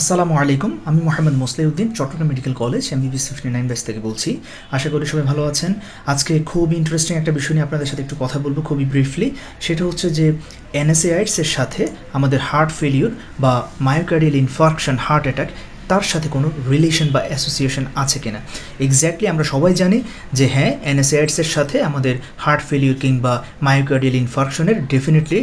আসসালামু আলাইকুম। আমি Mohammad Mosleuddin, Chittagong medical college MBBS 59 batch থেকে বলছি। আশা করি সবাই ভালো আছেন। আজকে খুব ইন্টারেস্টিং একটা বিষয় নিয়ে আপনাদের সাথে একটু কথা বলবো খুবই ব্রিফলি। সেটা হচ্ছে যে এনএসএআইডসের সাথে আমাদের হার্ট ফেলিউর বা মায়োকার্ডিয়াল ইনফার্কশন, হার্ট অ্যাটাক, তার সাথে কোনো রিলেশন বা অ্যাসোসিয়েশন আছে কিনা। এক্স্যাক্টলি আমরা সবাই জানি যে হ্যাঁ, এনএসএআইডসের সাথে আমাদের হার্ট ফেলিউর কিংবা মায়োকার্ডিয়াল ইনফার্কশনের ডেফিনেটলি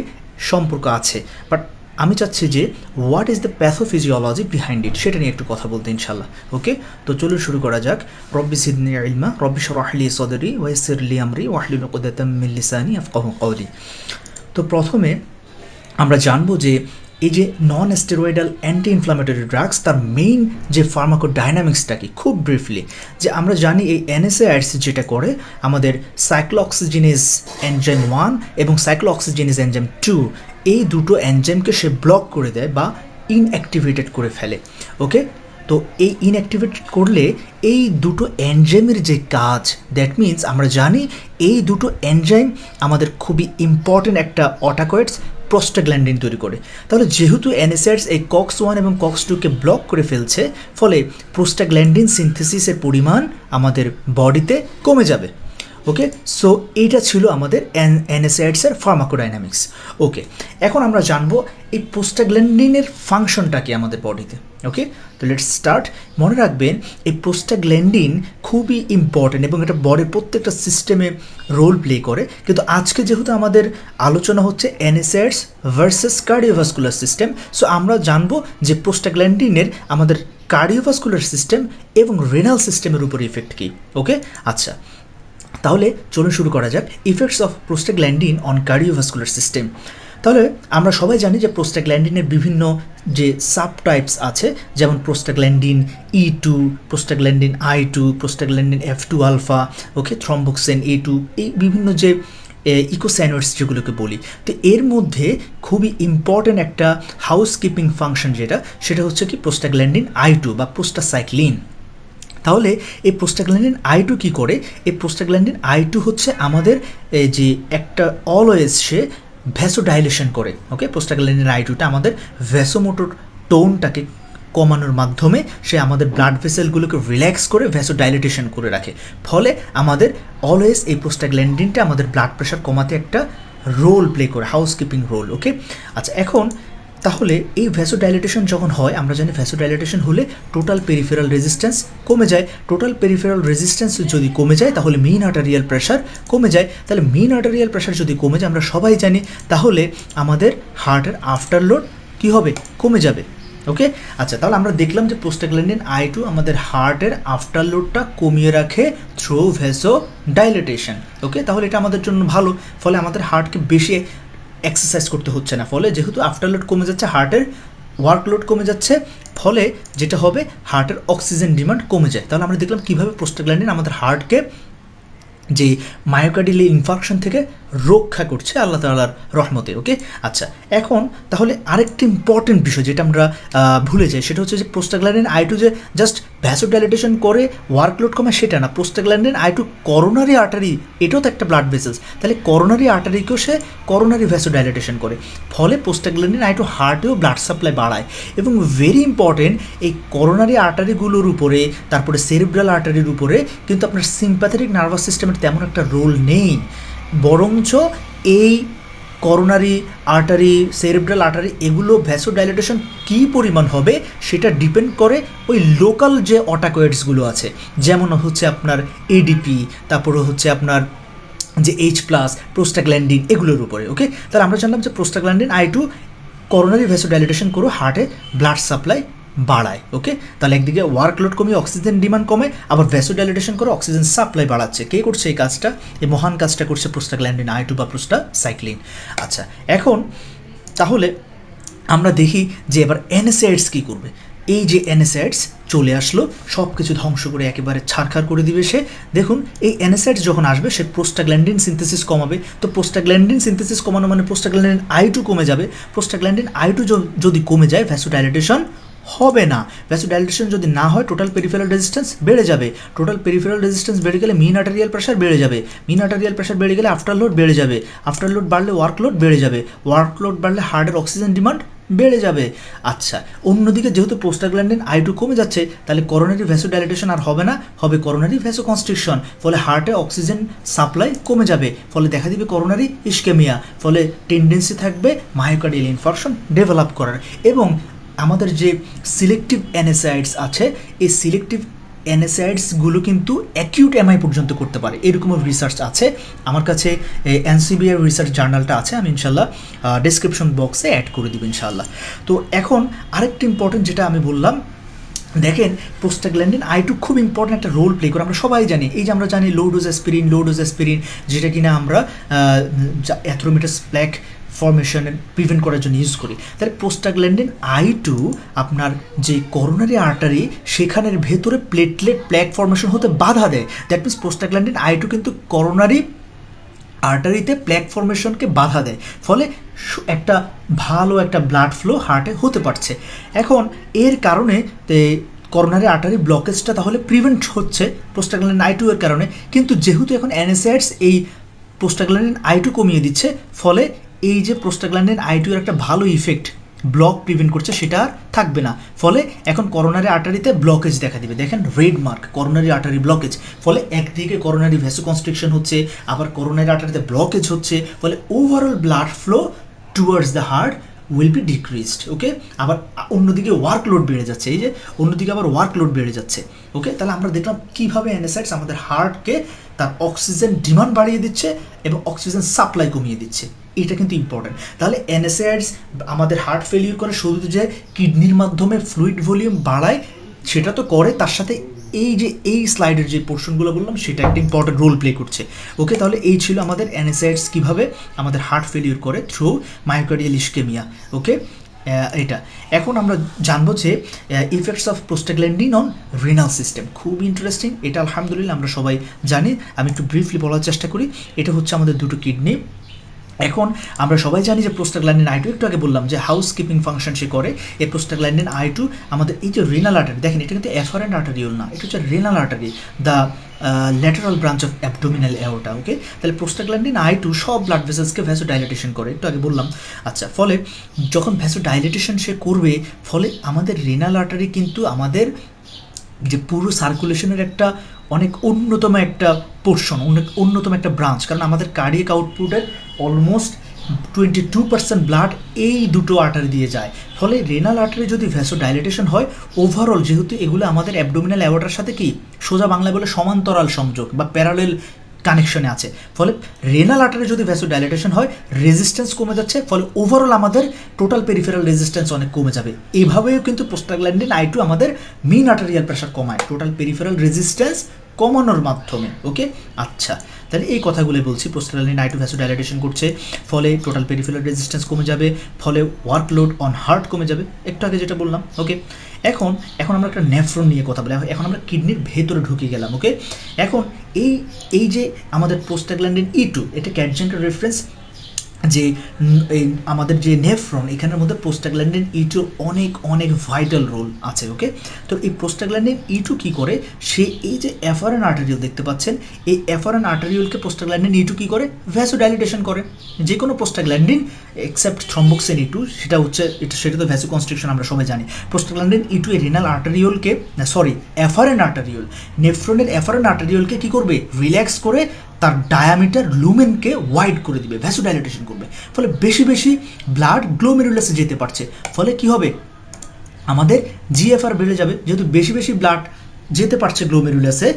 সম্পর্ক আছে। বাট আমি চাচ্ছি যে what is the pathophysiology behind it, সেটা নিয়ে একটু কথা বলতে ইনশাল্লাহ। ওকে, তো চলুন শুরু করা যাক। রব্বি জিদনি ইলমা, রব্বি শরহ লি সদরি ওয়াইসির লি আমরি ওয়াহলুল উকদাতাম মিন লিসানি ইয়াফকাহু কওলি। তো প্রথমে আমরা জানবো যে এই যে non steroidal anti inflammatory drugs, তার মেইন যে ফার্মাকোডাইনামিক্সটা কি, খুব ব্রিফলি। যে আমরা জানি এই এনএসএআইডস যেটা করে, আমাদের সাইক্লোঅক্সিজেনেজ এনজাইম 1 এবং সাইক্লোঅক্সিজেনেজ এনজাইম 2, এই দুটো এনজাইমকে সে ব্লক করে দেয় বা ইনঅ্যাক্টিভেটেড করে ফেলে। ওকে, তো এই ইনঅ্যাক্টিভেটেড করলে এই দুটো এনজাইমের যে কাজ, দ্যাট মিনস আমরা জানি এই দুটো এনজাইম আমাদের খুবই ইম্পর্টেন্ট একটা অটাকয়েডস প্রোস্টাগ্ল্যান্ডিন তৈরি করে। তাহলে যেহেতু এনএসএআইডস এই কক্স 1 এবং কক্স 2কে ব্লক করে ফেলছে, ফলে প্রোস্টাগ্ল্যান্ডিন সিনথেসিসের পরিমাণ আমাদের বডিতে কমে যাবে। ওকে, সো এইটা ছিল আমাদের এনএসএআইডসের ফার্মাকোডাইনামিক্স। ওকে, এখন আমরা জানবো এই প্রোস্টাগ্ল্যান্ডিনের ফাংশনটা কি আমাদের বডিতে। ওকে, তো লেটস স্টার্ট। মনে রাখবেন এই প্রোস্টাগ্ল্যান্ডিন খুবই ইম্পর্টেন্ট এবং এটা বডির প্রত্যেকটা সিস্টেমে রোল প্লে করে। কিন্তু আজকে যেহেতু আমাদের আলোচনা হচ্ছে এনএসএআইডস ভার্সেস কার্ডিওভাস্কুলার সিস্টেম, সো আমরা জানবো যে প্রোস্টাগ্ল্যান্ডিনের আমাদের কার্ডিওভাস্কুলার সিস্টেম এবং রেনাল সিস্টেমের উপর ইফেক্ট কী। ওকে, আচ্ছা, তাহলে চলুন শুরু করা যাক। Effects of prostaglandin on cardiovascular system. তাহলে আমরা সবাই জানি যে প্রোস্টাগ্ল্যান্ডিনের বিভিন্ন যে সাব টাইপস আছে, যেমন prostaglandin E2, prostaglandin I2, prostaglandin F2 alpha, okay, thromboxane A2, এই বিভিন্ন যে ইকোসাইনোইডস যেগুলোকে বলি। তো এর মধ্যে খুবই ইম্পর্ট্যান্ট একটা হাউসকিপিং ফাংশন সেটা হচ্ছে কি প্রোস্টাগ্ল্যান্ডিন I2 বা প্রোস্টাসাইক্লিন। তাহলে এই প্রোস্টাগ্ল্যান্ডিন I2 কী করে? এই প্রোস্টাগ্ল্যান্ডিন I2 হচ্ছে আমাদের যে একটা অলওয়েজ সে ভ্যাসোডাইলেশন করে। ওকে, প্রোস্টাগ্ল্যান্ডিন I2টা আমাদের ভ্যাসোমোটর টোনটাকে কমানোর মাধ্যমে সে আমাদের ব্লাড ভেসেলগুলোকে রিল্যাক্স করে ভ্যাসোডাইলেটেশন করে রাখে। ফলে আমাদের অলওয়েজ এই প্রোস্টাগ্ল্যান্ডিনটা আমাদের ব্লাড প্রেশার কমাতে একটা রোল প্লে করে, হাউসকিপিং রোল। ওকে, আচ্ছা, এখন তাহলে এই ভ্যাসোডাইলেটেশন যখন হয়, আমরা জানি ভ্যাসোডাইলেটেশন হলে টোটাল পেরিফেরাল রেজিস্ট্যান্স কমে যায়। টোটাল পেরিফেরাল রেজিস্ট্যান্স যদি কমে যায়, তাহলে মিন আর্টারিয়াল প্রেশার কমে যায়। তাহলে মিন আর্টারিয়াল প্রেশার যদি কমে যায়, আমরা সবাই জানি, তাহলে আমাদের হার্টের আফটার লোড কী হবে? কমে যাবে। ওকে, আচ্ছা, তাহলে আমরা দেখলাম যে প্রোস্টাগ্ল্যান্ডিন I2 আমাদের হার্টের আফটার লোডটা কমিয়ে রাখে থ্রু ভ্যাসোডাইলেটেশন। ওকে, তাহলে এটা আমাদের জন্য ভালো। ফলে আমাদের হার্টকে বেশি এক্সারসাইজ করতে হচ্ছে না। ফলে যেহেতু আফটারলোড কমে যাচ্ছে, হার্টের ওয়ার্কলোড কমে যাচ্ছে, ফলে যেটা হবে হার্টের অক্সিজেন ডিমান্ড কমে যায়। তাহলে আমরা দেখলাম কীভাবে প্রোস্টাগ্ল্যান্ডিন আমাদের হার্টকে যে মায়োকার্ডিয়াল ইনফার্কশন থেকে রক্ষা করছে আল্লাহ তাআলার রহমতে। ওকে, আচ্ছা, এখন তাহলে আরেকটি ইম্পর্টেন্ট বিষয় যেটা আমরা ভুলে যাই, সেটা হচ্ছে যে প্রোস্টাগ্ল্যান্ডিন I2 যে জাস্ট ভ্যাসোডাইলেটেশন করে ওয়ার্কলোড কমে সেটা না। প্রোস্টাগ্ল্যান্ডিন I2 করোনারি আর্টারি, এটাও তো একটা ব্লাড ভেসেলস, তাহলে করোনারি আর্টারিকেও সে করোনারি ভ্যাসোডাইলেটেশন করে। ফলে প্রোস্টাগ্ল্যান্ডিন I2 হার্টেও ব্লাড সাপ্লাই বাড়ায়। এবং ভেরি ইম্পর্টেন্ট, এই করোনারি আর্টারিগুলোর উপরে, তারপরে সেরিব্রাল আর্টারির উপরে কিন্তু আপনার সিম্প্যাথেটিক নার্ভাস সিস্টেমের তেমন একটা রোল নেই। বরঞ্চ এই করোনারি আর্টারি, সেরিব্রাল আর্টারি, এগুলো ভ্যাসোডাইলেটেশন কী পরিমাণ হবে সেটা ডিপেন্ড করে ওই লোকাল যে অটাকয়েডসগুলো আছে, যেমন হচ্ছে আপনার ADP, তারপরে হচ্ছে আপনার যে H+, প্রোস্টাগ্ল্যান্ডিন, এগুলোর উপরে। ওকে, তাহলে আমরা জানলাম যে প্রোস্টাগ্ল্যান্ডিন I2 করোনারি ভ্যাসোডাইলেটেশন করে হার্টে ব্লাড সাপ্লাই বাড়ায়। ওকে, তাহলে একদিকে ওয়ার্কলোড কমিয়ে অক্সিজেন ডিমান্ড কমে, আবার ভ্যাসোডাইলেটেশন করে অক্সিজেন সাপ্লাই বাড়াচ্ছে। কে করছে এই কাজটা? এই মহান কাজটা করছে প্রোস্টাগ্ল্যান্ডিন I2 বা প্রোস্টাসাইক্লিন। আচ্ছা, এখন তাহলে আমরা দেখি যে এবার NSAIDs কী করবে। এই যে NSAIDs চলে আসলো, সব কিছু ধ্বংস করে একেবারে ছারখার করে দিবে সে। দেখুন, এই NSAIDs যখন আসবে, সে প্রোস্টাগ্ল্যান্ডিন সিনথেসিস কমাবে। তো প্রোস্টাগ্ল্যান্ডিন সিনথেসিস কমানো মানে প্রোস্টাগ্ল্যান্ডিন I2 কমে যাবে। প্রোস্টাগ্ল্যান্ডিন I2 যদি কমে যায়, ভ্যাসোডাইলেটেশন হবে না। ভ্যাসোডাইলেটেশন যদি না হয়, টোটাল পেরিফেরাল রেজিস্ট্যান্স বেড়ে যাবে। টোটাল পেরিফেরাল রেজিস্ট্যান্স বেড়ে গেলে মিন আর্টারিয়াল প্রেশার বেড়ে যাবে। মিন আর্টারিয়াল প্রেশার বেড়ে গেলে আফটারলোড বেড়ে যাবে। আফটারলোড বাড়লে ওয়ার্কলোড বেড়ে যাবে। ওয়ার্কলোড বাড়লে হার্টের অক্সিজেন ডিমান্ড বেড়ে যাবে। আচ্ছা, অন্যদিকে যেহেতু প্রোস্টাগ্ল্যান্ডিন I2 কমে যাচ্ছে, তাহলে করোনারি ভ্যাসোডাইলেটেশন আর হবে না, হবে করোনারি ভ্যাসোকনস্ট্রিকশন, ফলে হার্টে অক্সিজেন সাপ্লাই কমে যাবে, ফলে দেখা দিবে করোনারি ইস্কেমিয়া, ফলে টেন্ডেন্সি থাকবে মায়োকার্ডিয়াল ইনফার্কশন ডেভেলপ করার। এবং আমাদের যে সিলেক্টিভ NSAIDs আছে, এই সিলেক্টিভ NSAIDsগুলো কিন্তু অ্যাকিউট MI পর্যন্ত করতে পারে, এরকমও রিসার্চ আছে। আমার কাছে NCBR রিসার্চ জার্নালটা আছে, আমি ইনশাল্লাহ ডেসক্রিপশন বক্সে অ্যাড করে দিব ইনশাল্লাহ। তো এখন আরেকটা ইম্পর্টেন্ট যেটা আমি বললাম, দেখেন প্রোস্টাগ্ল্যান্ডিন I2 খুব ইম্পর্টেন্ট একটা রোল প্লে করে, আমরা সবাই জানি। এই যে আমরা জানি লো ডোজ অ্যাসপিরিন, যেটা কিনা আমরা অ্যাথ্রোমেটাস প্ল্যাক ফর্মেশন প্রিভেন্ট করার জন্য ইউজ করি। তাহলে প্রোস্টাগ্ল্যান্ডিন I2 আপনার যে করোনারি আর্টারি সেখানের ভেতরে প্লেটলেট প্ল্যাক ফর্মেশন হতে বাধা দেয়। দ্যাট মিনস প্রোস্টাগ্ল্যান্ডিন I2 কিন্তু করোনারি আর্টারিতে প্ল্যাক ফর্মেশনকে বাধা দেয়, ফলে একটা ভালো একটা ব্লাড ফ্লো হার্টে হতে পারছে। এখন এর কারণে করোনারি আর্টারি ব্লকেজটা তাহলে প্রিভেন্ট হচ্ছে প্রোস্টাগ্ল্যান্ডিন I2 এর কারণে। কিন্তু যেহেতু এখন NSAIDs এই প্রোস্টাগ্ল্যান্ডিন I2 কমিয়ে দিচ্ছে, ফলে এই যে প্রোস্টাগ্ল্যান্ডিন I2 এর একটা ভালো ইফেক্ট ব্লক প্রিভেন্ট করছে সেটা আর থাকবে না, ফলে এখন করোনারি আর্টারিতে ব্লকেজ দেখা দিবে। দেখেন red mark, coronary artery blockage, ফলে একদিকে করোনারি ভ্যাসোকনস্ট্রিকশন হচ্ছে, আবার করোনারি আর্টারিতে ব্লকেজ হচ্ছে, ফলে overall blood flow towards the heart will be decreased. Okay, আবার অন্যদিকে ওয়ার্কলোড বেড়ে যাচ্ছে, এই যে অন্যদিকে আবার ওয়ার্কলোড বেড়ে যাচ্ছে। ওকে, তাহলে আমরা দেখলাম কীভাবে NSAIDs আমাদের হার্টকে তার অক্সিজেন ডিমান্ড বাড়িয়ে দিচ্ছে এবং অক্সিজেন সাপ্লাই কমিয়ে দিচ্ছে। এটা কিন্তু ইম্পর্টেন্ট। তাহলে NSAIDs আমাদের হার্ট ফেলিওর করে শুধু যে কিডনির মাধ্যমে ফ্লুইড ভলিউম বাড়ায় সেটা তো করে, তার সাথে এই যে এই স্লাইডের যে পোর্শনগুলো বললাম সেটা একটা ইম্পর্টেন্ট রোল প্লে করছে। ওকে, তাহলে এই ছিল আমাদের NSAIDs কীভাবে আমাদের হার্ট ফেলিওর করে থ্রু মায়োকার্ডিয়াল ইস্কেমিয়া। ওকে, এটা এখন আমরা জানবো যে effects of prostaglandin on renal system. খুব ইন্টারেস্টিং এটা, আলহামদুলিল্লাহ আমরা সবাই জানি। আমি একটু ব্রিফলি বলার চেষ্টা করি। এটা হচ্ছে আমাদের দুটো কিডনি। এখন আমরা সবাই জানি যে প্রোস্টাগ্ল্যান্ডিন I2, একটু আগে বললাম যে হাউস কিপিং ফাংশন সে করে। এই প্রোস্টাগ্ল্যান্ডিন I2 আমাদের এই যে রেনাল আর্টারি, দেখেন এটা কিন্তু এফারেন্ট আর্টারিওল না, এটা হচ্ছে renal artery, the lateral branch of abdominal aorta. Okay, তাহলে প্রোস্টাগ্ল্যান্ডিন I2 সব ব্লাড ভেসেলসকে ভ্যাসোডাইলেটেশন করে, একটু আগে বললাম। আচ্ছা, ফলে যখন ভ্যাসোডাইলেটেশন সে করবে, ফলে আমাদের রেনাল আর্টারি কিন্তু আমাদের যে পুরো সার্কুলেশনের একটা অনেক অন্যতম একটা পোর্শন, অনেক অন্যতম একটা ব্রাঞ্চ, কারণ আমাদের কার্ডিয়াক আউটপুটের অলমোস্ট 22% ব্লাড এই দুটো আর্টারি দিয়ে যায়। ফলে রেনাল আর্টারি যদি ভ্যাসোডাইলেটেশন হয়, ওভারঅল যেহেতু এগুলো আমাদের অ্যাবডোমিনাল অ্যাওর্টার সাথে কি সোজা বাংলায় বলে সমান্তরাল সংযোগ বা প্যারালেল কানেকশনে আছে, ফলে রেনাল আর্টারি যদি ভ্যাসোডাইলেটেশন হয় রেজিস্ট্যান্স কমে যাচ্ছে, ফলে ওভারঅল আমাদের টোটাল পেরিফেরাল রেজিস্ট্যান্স অনেক কমে যাবে। এইভাবেও কিন্তু প্রোস্টাগ্ল্যান্ডিন I2 আমাদের মেইন আর্টারিয়াল প্রেশার কমায়, টোটাল পেরিফেরাল রেজিস্ট্যান্স কমানোর মাধ্যমে। ওকে, আচ্ছা, তাহলে এই কথাগুলোই বলছি। প্রোস্টাগ্ল্যান্ডিন I2 ভ্যাসোডাইলেটেশন করছে, ফলে টোটাল পেরিফেরাল রেজিস্ট্যান্স কমে যাবে, ফলে ওয়ার্কলোড অন হার্ট কমে যাবে, একটু আগে যেটা বললাম। ওকে, এখন আমরা একটা নেফ্রন নিয়ে কথা বলি। এখন আমরা কিডনির ভেতরে ঢুকে গেলাম। ওকে, এখন এই যে আমাদের প্রোস্টাগ্ল্যান্ডিন E2, এটা ক্যাডজেন্টের রেফারেন্স, যে এই আমাদের যে নেফ্রন, এখানের মধ্যে প্রোস্টাগ্ল্যান্ডিন E2 অনেক অনেক ভাইটাল রোল আছে। ওকে, তো এই প্রোস্টাগ্ল্যান্ডিন E2 কী করে, সে এই যে এফারেন আর্টারিওল দেখতে পাচ্ছেন, এই এফারেন আর্টারিওলকে প্রোস্টাগ্ল্যান্ডিন E2 কী করে, ভ্যাসোডাইলেটেশন করে। যে কোনো প্রোস্টাগ্ল্যান্ডিন এক্সেপ্ট থ্রম্বোক্সিন E2, সেটা তো ভ্যাসোকনস্ট্রিকশন আমরা সবাই জানি। প্রোস্টাগ্ল্যান্ডিন E2 এই রেনাল আর্টারিওলকে, এফারেন আর্টারিওল, নেফ্রনের এফারেন আর্টারিওলকে কী করবে, রিল্যাক্স করে তার ডায়ামিটার লুমেনকে ওয়াইড করে দিবে, ভ্যাসোডাইলেটেশন করবে, ফলে বেশি বেশি ব্লাড গ্লোমেরুলাসে যেতে পারছে। ফলে কি হবে, আমাদের GFR বেড়ে যাবে, যেহেতু বেশি বেশি ব্লাড যেতে পারছে গ্লোমেরুলাসে,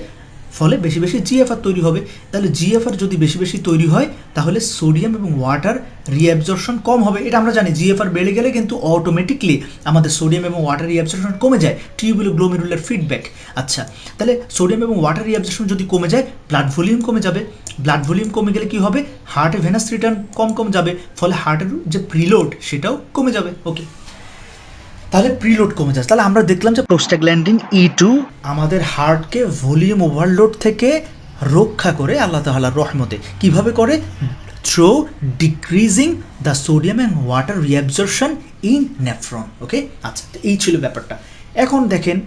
ফলে বেশি বেশি GFR তৈরি হবে। তাহলে GFR যদি বেশি বেশি তৈরি হয়, তাহলে সোডিয়াম এবং ওয়াটার রিঅ্যাবজর্পশন কম হবে। এটা আমরা জানি, GFR বেড়ে গেলে কিন্তু অটোমেটিকলি আমাদের সোডিয়াম এবং ওয়াটার রিঅ্যাবজর্পশন কমে যায়, টিউবুলো গ্লোমেরুলার ফিডব্যাক। আচ্ছা, তাহলে সোডিয়াম এবং ওয়াটার রিঅ্যাবজর্পশন যদি কমে যায়, ব্লাড ভলিউম কমে যাবে। ব্লাড ভলিউম কমে গেলে কি হবে, হার্টে ভেনাস রিটার্ন কম যাবে, ফলে হার্টের যে প্রিলোড সেটাও কমে যাবে। ওকে, তাহলে প্রিলোড কমে যাচ্ছে। তাহলে আমরা দেখলাম যে প্রোস্টাগ্ল্যান্ডিন E2 আমাদের হার্টকে ভলিউম ওভারলোড থেকে রক্ষা করে আল্লাহ তাআলার রহমতে। কিভাবে করে, through decreasing the sodium and water reabsorption in nephron. Okay, আচ্ছা, এই ছিল ব্যাপারটা। এখন দেখেন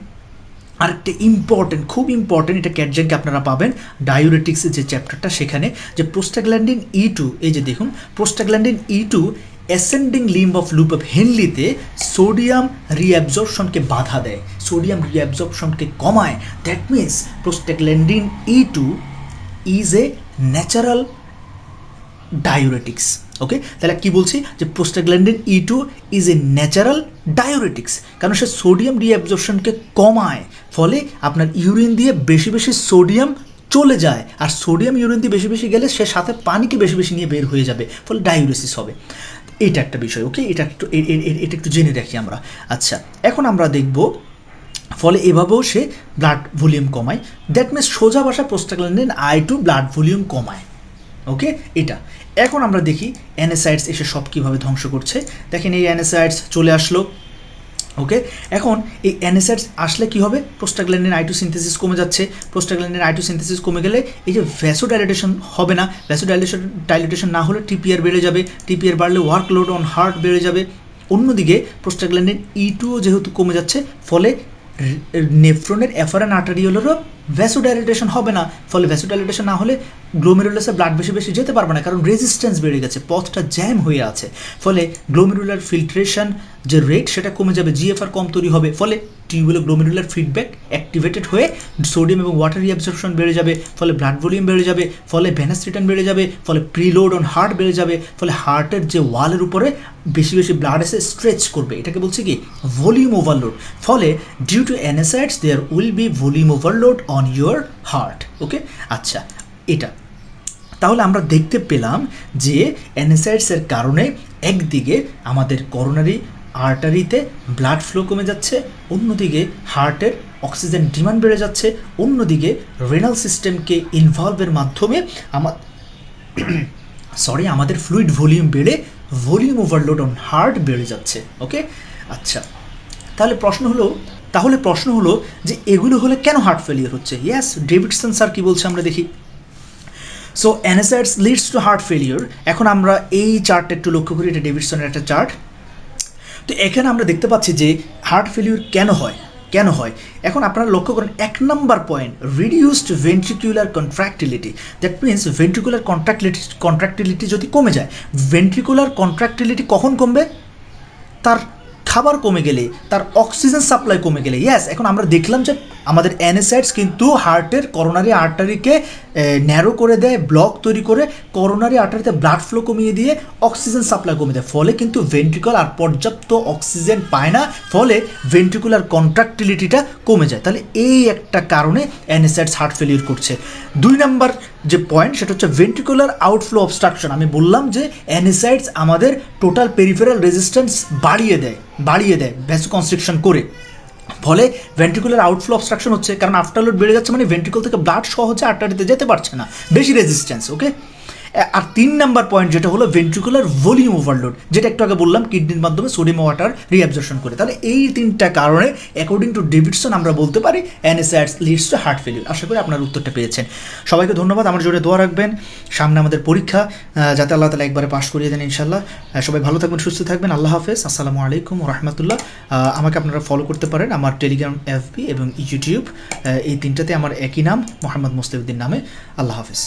আরেকটা ইম্পর্টেন্ট, খুব ইম্পর্টেন্ট, এটা ক্যাডজেনকে আপনারা পাবেন ডায়োরেটিক্সের যে চ্যাপ্টারটা, সেখানে যে প্রোস্টাগ্ল্যান্ডিন E2, এই যে দেখুন prostaglandin E2 ascending limb of loop of হেনলিতে সোডিয়াম রিঅ্যাবজর্পশনকে বাধা দেয়, সোডিয়াম রিঅ্যাবজর্পশনকে কমায়। That means prostaglandin E2 is a natural diuretics. Okay, তাহলে কি বলছি যে prostaglandin E2 is a natural diuretics, কারণ সে সোডিয়াম রিঅ্যাবজর্পশনকে কমায়, ফলে আপনার ইউরিন দিয়ে বেশি বেশি সোডিয়াম চলে যায়, আর সোডিয়াম ইউরিন দিয়ে বেশি বেশি গেলে সে সাথে পানিকে বেশি বেশি নিয়ে বের হয়ে যাবে, ফলে ডায়োরেসিস হবে। এটা একটা বিষয়। ওকে, এটা একটু জেনে রাখি আমরা। আচ্ছা, এখন আমরা দেখব ফলে এভাবেও সে ব্লাড ভলিউম কমায়। দ্যাট মিনস সোজা ভাষা প্রোস্টাগ্ল্যান্ডিন I2 ব্লাড ভলিউম কমায়। ওকে, এটা। এখন আমরা দেখি NSAIDs এসে সব কীভাবে ধ্বংস করছে। দেখেন এই NSAIDs চলে আসলো। ওকে, এখন এই NSAIDs আসলে কি হবে, প্রোস্টাগ্ল্যান্ডিন I2 সিনথেসিস কমে যাচ্ছে। প্রোস্টাগ্ল্যান্ডিন I2 সিনথেসিস কমে গেলে এই যে ভ্যাসোডাইলেটেশন হবে না, ভ্যাসোডাইলেটেশন না হলে TPR বেড়ে যাবে, TPR বাড়লে ওয়ার্কলোড অন হার্ট বেড়ে যাবে। অন্যদিকে প্রোস্টাগ্ল্যান্ডিন E2 যেহেতু কমে যাচ্ছে, ফলে নেফ্রনের এফারেন আর্টারিওলেরও ভ্যাসোডাইলেটেশন হবে না, ফলে ভ্যাসোডাইলেটেশন না হলে গ্লোমেরুলাসে ব্লাড বেশি বেশি যেতে পারবে না, কারণ রেজিস্ট্যান্স বেড়ে গেছে, পথটা জ্যাম হয়ে আছে। ফলে গ্লোমেরুলার ফিল্ট্রেশন যে রেট সেটা কমে যাবে, GFR কম তৈরি হবে, ফলে টিউবুলো গ্লোমেরুলার ফিডব্যাক অ্যাক্টিভেটেড হয়ে সোডিয়াম এবং ওয়াটার রিঅ্যাবজর্পশন বেড়ে যাবে, ফলে ব্লাড ভলিউম বেড়ে যাবে, ফলে ভেনাস রিটার্ন বেড়ে যাবে, ফলে প্রিলোড অন হার্ট বেড়ে যাবে, ফলে হার্টের যে ওয়ালের উপরে বেশি বেশি ব্লাড এসে স্ট্রেচ করবে, এটাকে বলছে কি ভলিউম ওভারলোড। ফলে due to NSAIDs there will be volume overload on your heart. Okay, আচ্ছা, এটা তাহলে আমরা দেখতে পেলাম যে NSAIDs-এর কারণে একদিকে আমাদের করোনারি আর্টারিতে ব্লাড ফ্লো কমে যাচ্ছে, অন্যদিকে হার্টের অক্সিজেন ডিমান্ড বেড়ে যাচ্ছে, অন্যদিকে রেনাল সিস্টেমকে ইনভলভের মাধ্যমে আমাদের ফ্লুইড ভলিউম বেড়ে ভলিউম ওভারলোড অন হার্ট বেড়ে যাচ্ছে। ওকে, আচ্ছা, তাহলে প্রশ্ন হলো যে এগুলো হলে কেন হার্ট ফেলিয়ার হচ্ছে? ইয়েস, ডেভিডসন স্যার কী বলছে আমরা দেখি। So NSAIDs leads to heart failure. এখন আমরা এই চার্টটা একটু লক্ষ্য করি, এটা ডেভিডসনের একটা চার্ট। তো এখানে আমরা দেখতে পাচ্ছি যে হার্ট ফেলিয়ার কেন হয়। এখন আপনারা লক্ষ্য করেন 1 নম্বর point, reduced ventricular contractility. That means ventricular contractility যদি কমে যায়, ভেন্ট্রিকুলার কন্ট্রাক্টিলিটি কখন কমবে? তার খাবার কমে গেলে, তার অক্সিজেন সাপ্লাই কমে গেলে। ইয়েস, এখন আমরা দেখলাম যে আমাদের NSAIDs কিন্তু হার্টের করোনারি আর্টারিকে ন্যারো করে দেয়, ব্লক তৈরি করে করোনারি আর্টারিতে ব্লাড ফ্লো কমিয়ে দিয়ে অক্সিজেন সাপ্লাই কমিয়ে দেয়, ফলে কিন্তু ভেন্ট্রিকল আর পর্যাপ্ত অক্সিজেন পায় না, ফলে ভেন্ট্রিকুলার কন্ট্রাক্টিলিটিটা কমে যায়। তাহলে এই একটা কারণে NSAIDs হার্ট ফেলিয়ার করছে। 2 নম্বর যে পয়েন্ট সেটা হচ্ছে ভেন্ট্রিকুলার আউটফ্লো অবস্ট্রাকশন। আমি বললাম যে NSAIDs আমাদের টোটাল পেরিফেরাল রেজিস্ট্যান্স বাড়িয়ে দেয় ভ্যাসোকনস্ট্রিকশন করে, ফলে ভেন্ট্রিকুলার আউটফ্লো অবস্ট্রাকশন হচ্ছে, কারণ আফটারলোড বেড়ে যাচ্ছে মানে ভেন্ট্রিকল থেকে ব্লাড সহজে আর্টারিতে যেতে পারছে না, বেশি রেজিস্ট্যান্স। ওকে, আর 3 নম্বর পয়েন্ট যেটা হলো ভেন্ট্রিকুলার ভলিউম ওভারলোড, যেটা একটু আগে বললাম কিডনির মাধ্যমে সোডিয়াম ওয়াটার রিঅ্যাবজর্পশন করে। তাহলে এই 3টা কারণে অ্যাকর্ডিং টু ডেভিডসন আমরা বলতে পারি NSAIDs leads to heart failure. আশা করি আপনার উত্তরটা পেয়েছেন। সবাইকে ধন্যবাদ, আমার জোরে দোয়া রাখবেন। সামনে আমাদের পরীক্ষা, যাতে আল্লাহ তাআলা একবারে পাশ করিয়ে দেন ইনশাআল্লাহ। সবাই ভালো থাকবেন, সুস্থ থাকবেন। আল্লাহ হাফেজ, আসসালামু আলাইকুম ওয়া রাহমাতুল্লাহ। আমাকে আপনারা ফলো করতে পারেন আমার টেলিগ্রাম, FB এবং ইউটিউব, এই 3টাতে আমার একই নাম, মোহাম্মদ মুসলিউদ্দিন নামে। আল্লাহ হাফেজ।